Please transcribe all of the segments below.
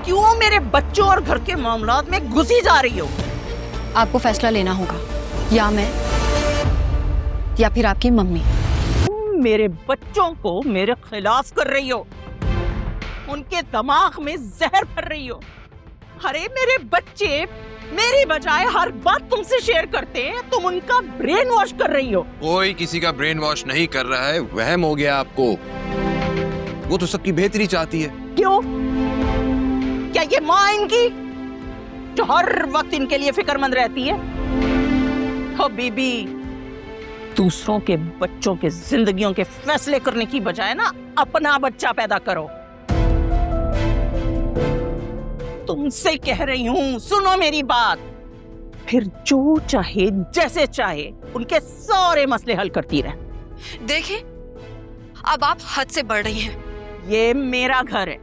क्यों मेरे बच्चों और घर के मामलात में घुसी जा रही हो? आपको फैसला लेना होगा, या मैं या फिर आपकी मम्मी। तुम मेरे बच्चों को मेरे खिलाफ कर रही हो, उनके दिमाग में जहर भर रही हो। अरे मेरे बच्चे मेरी बजाय हर बात तुमसे शेयर करते हैं, तुम उनका ब्रेन वॉश कर रही हो। कोई किसी का ब्रेन वॉश नहीं कर रहा है, वहम हो गया आपको। वो तो सबकी बेहतरी चाहती है। क्यों? क्या ये माँ इनकी जो हर वक्त इनके लिए फिक्रमंद रहती है? हो बीबी, दूसरों के बच्चों के जिंदगियों के फैसले करने की बजाय ना अपना बच्चा पैदा करो। तुमसे कह रही हूं, सुनो मेरी बात। फिर जो चाहे जैसे चाहे उनके सारे मसले हल करती रहे। देखिए, अब आप हद से बढ़ रही हैं। ये मेरा घर है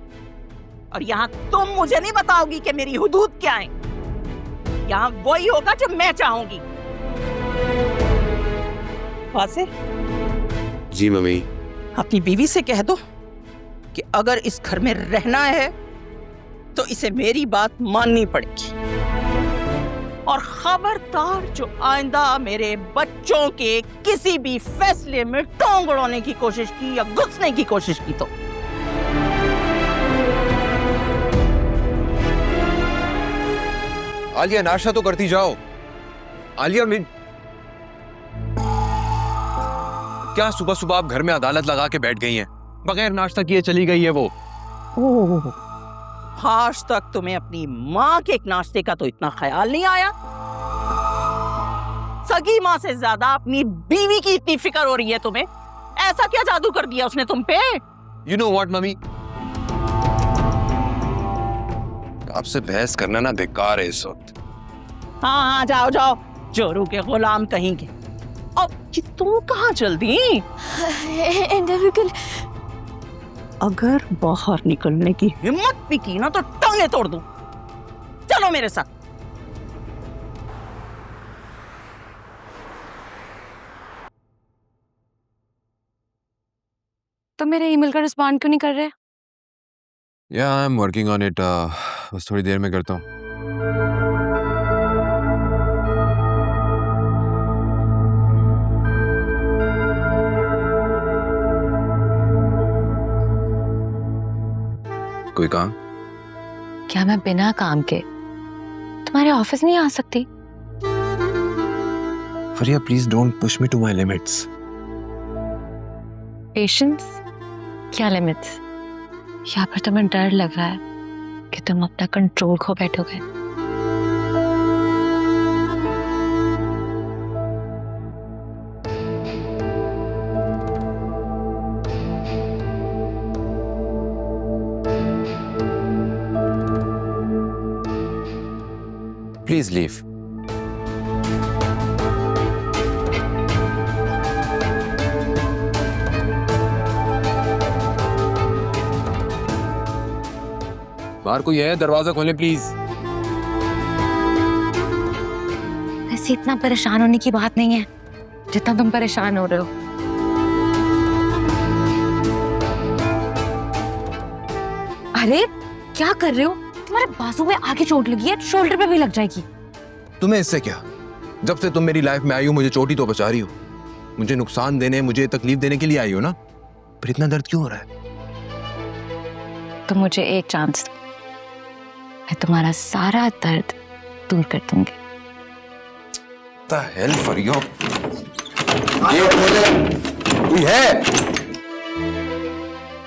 और यहाँ तुम मुझे नहीं बताओगी कि मेरी हुदूद क्या है। यहाँ वही होगा जो मैं चाहूंगी। वासे, जी मम्मी। अपनी बीवी से कह दो कि अगर इस घर में रहना है तो इसे मेरी बात माननी पड़ेगी। और खबरदार जो आइंदा मेरे बच्चों के किसी भी फैसले में टांग अड़ाने की कोशिश की या घुसने की कोशिश की तो आलिया, नाश्ता तो करती जाओ। आलिया, क्या सुबह सुबह आप घर में अदालत लगा के बैठ गई हैं? बगैर नाश्ता किए चली गई है वो। ओह, आज तक तुम्हें अपनी माँ के एक नाश्ते का तो इतना ख्याल नहीं आया। सगी माँ से ज्यादा अपनी बीवी की इतनी फिक्र हो रही है तुम्हें। ऐसा क्या जादू कर दिया उसने तुम पे? You know what, mummy? आपसे बहस करना ना बेकार है इस वक्त। हाँ हाँ, जाओ जाओ, जोरू के गुलाम कहीं के। अब ये तुम कहाँ चल दी? इंटरव्यू के अगर बाहर निकलने की हिम्मत भी की ना तो टांगे तोड़ दूं। चलो मेरे साथ। तो मेरे ईमेल का रिस्पॉन्ड क्यों नहीं कर रहे? या I am working on it. बस थोड़ी देर में करता हूँ। कोई काम? क्या मैं बिना काम के तुम्हारे ऑफिस नहीं आ सकती? Fariya, please don't push me to my limits. Patience क्या लिमिट्स? या फिर तुम्हें डर लग रहा है कि तुम अपना कंट्रोल खो बैठोगे? Please leave. बाहर कोई है? दरवाजा खोलें प्लीज। ऐसे इतना परेशान होने की बात नहीं है जितना तुम परेशान हो रहे हो। अरे क्या कर रहे हो? तुम्हारे बाजू में आगे चोट लगी है, शोल्डर पे भी लग जाएगी। तुम्हें इससे क्या? जब से तुम मेरी लाइफ में आई हो मुझे चोट ही तो बचा रही हो। मुझे नुकसान देने, मुझे तकलीफ देने के लिए आई हो ना। पर इतना दर्द क्यों हो रहा है? तो मुझे एक चांस दो, मैं तुम्हारा सारा दर्द दूर कर दूंगी। The hell for you? ये कोई है?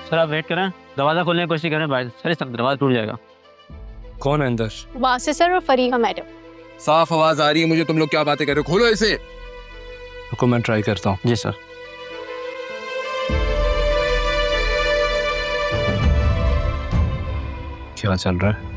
सर आप वेट करें, दरवाजा खोलने की कोशिश करें भाई। सर इस दरवाजा टूट जाएगा। कौन है अंदर? वासे सर और फरीहा मैडम। साफ आवाज आ रही है मुझे। तुम लोग क्या बातें कर रहे हो? खोलो इसे। रुको मैं ट्राई करता हूँ। जी सर। क्या चल रहा है?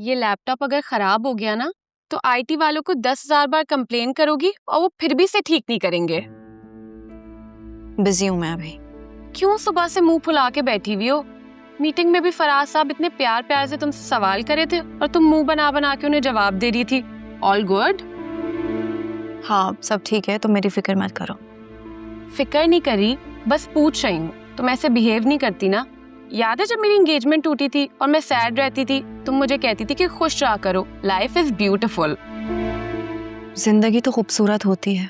ये लैपटॉप अगर खराब हो गया ना तो आईटी वालों को 10,000 बार कंप्लेन करोगी और वो फिर भी इसे ठीक नहीं करेंगे। बिजी हूँ मैं अभी। क्यों सुबह से मुंह फुला के बैठी हुई हो? मीटिंग में भी फराज साहब इतने प्यार प्यार से तुमसे सवाल करे थे और तुम मुंह बना बना के उन्हें जवाब दे रही थी। All good? हाँ सब ठीक है, तो मेरी फिक्र मत करो। फिक्र नहीं करी, बस पूछ रही हूँ। तुम ऐसे बिहेव नहीं करती ना। याद है जब मेरी एंगेजमेंट टूटी थी और मैं सैड रहती थी, तुम मुझे कहती थी कि खुश रहा करो, लाइफ इज ब्यूटीफुल। जिंदगी तो खूबसूरत होती है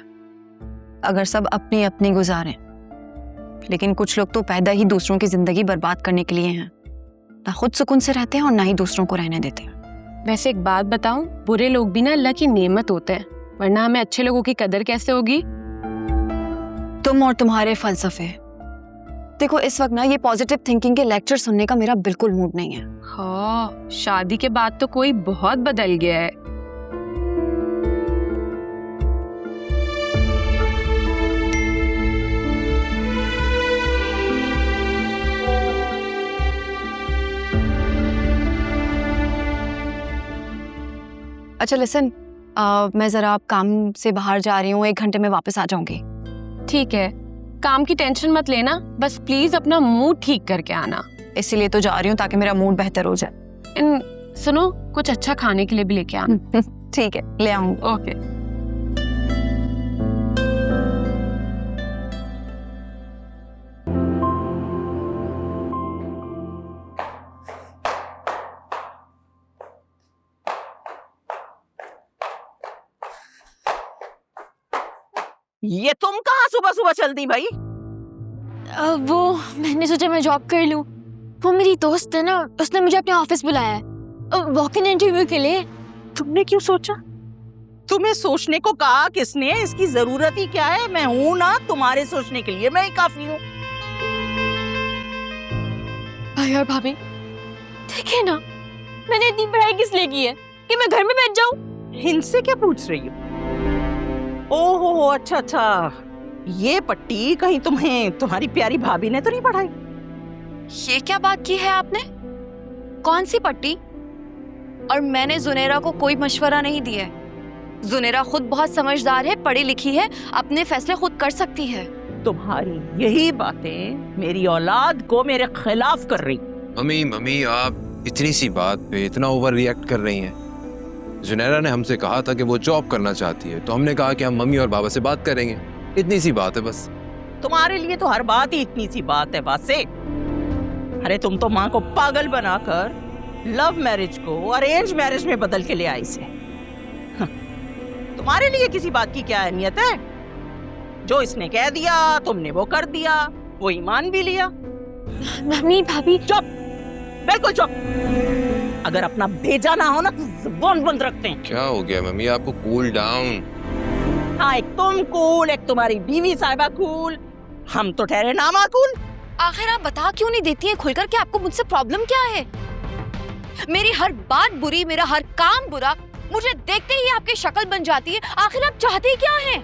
अगर सब अपनी अपनी गुजारें, लेकिन कुछ लोग तो पैदा ही दूसरों की जिंदगी बर्बाद करने के लिए हैं। ना खुद सुकून से रहते हैं और ना ही दूसरों को रहने देते हैं। वैसे एक बात बताऊं, बुरे लोग भी ना अल्लाह की नेमत होते हैं, वरना हमें अच्छे लोगों की कदर कैसे होगी? तुम और तुम्हारे फलसफे। देखो इस वक्त ना ये पॉजिटिव थिंकिंग के लेक्चर सुनने का मेरा बिल्कुल मूड नहीं है। हाँ, शादी के बाद तो कोई बहुत बदल गया है। अच्छा लिसन, मैं जरा काम से बाहर जा रही हूँ, 1 घंटे में वापस आ जाऊंगी। ठीक है, काम की टेंशन मत लेना, बस प्लीज अपना मूड ठीक करके आना। इसीलिए तो जा रही हूँ ताकि मेरा मूड बेहतर हो जाए। सुनो, कुछ अच्छा खाने के लिए भी लेके आना। ठीक है, ले आऊंगी। ओके। ये तुम कहाँ सुबह सुबह चल दी भाई? वो मैंने सोचा मैं जॉब कर लूं। वो मेरी दोस्त है ना, उसने मुझे अपने ऑफिस बुलाया है वॉक इन इंटरव्यू के लिए। तुमने क्यों सोचा? तुम्हें सोचने को कहा किसने? इसकी जरूरत ही क्या है? मैं हूं ना तुम्हारे सोचने के लिए, मैं ही काफी हूँ। भाई और भाभी देखिए ना, मैंने इतनी पढ़ाई किस लिए की है कि मैं घर में बैठ जाऊं? इनसे क्या पूछ रही हो? ओहो अच्छा अच्छा, ये पट्टी कहीं तुम्हें तुम्हारी प्यारी भाभी ने तो नहीं पढ़ाई? ये क्या बात की है आपने? कौन सी पट्टी? और मैंने जुनेरा को कोई मशवरा नहीं दिया है। जुनेरा खुद बहुत समझदार है, पढ़ी लिखी है, अपने फैसले खुद कर सकती है। तुम्हारी यही बातें मेरी औलाद को मेरे खिलाफ कर रही। मम्मी आप इतनी सी बात पे इतना ओवर रिएक्ट कर रही हैं। जुनैरा ने हमसे कहा था कि वो जॉब करना चाहती है, तो हमने कहा कि हम मम्मी और बाबा से बात करेंगे। इतनी सी बात है बस। तुम्हारे लिए तो हर बात ही इतनी सी बात है वासे। अरे तुम तो माँ को पागल बनाकर लव मैरिज को अरेंज मैरिज में बदल के ले आई से। तुम्हारे लिए किसी बात की क्या अहमियत है? जो इसने कह दिया तुमने वो कर दिया, वो ईमान भी लिया। मम्मी भाभी चुप, बिल्कुल चुप। अगर अपना भेजा ना हो ना तो जुबान बंद रखते हैं। क्या हो गया मम्मी, आपको कूल डाउन। हाँ, एक तुम कूल, एक तुम्हारी बीवी साहिबा कूल, हम तो ठहरे नामाकूल। आखिर आप बता क्यों नहीं देती हैं खुलकर कि आपको मुझसे प्रॉब्लम क्या है? मेरी हर बात बुरी, मेरा हर काम बुरा, मुझे देखते ही आपकी शक्ल बन जाती है। आखिर आप चाहते क्या हैं?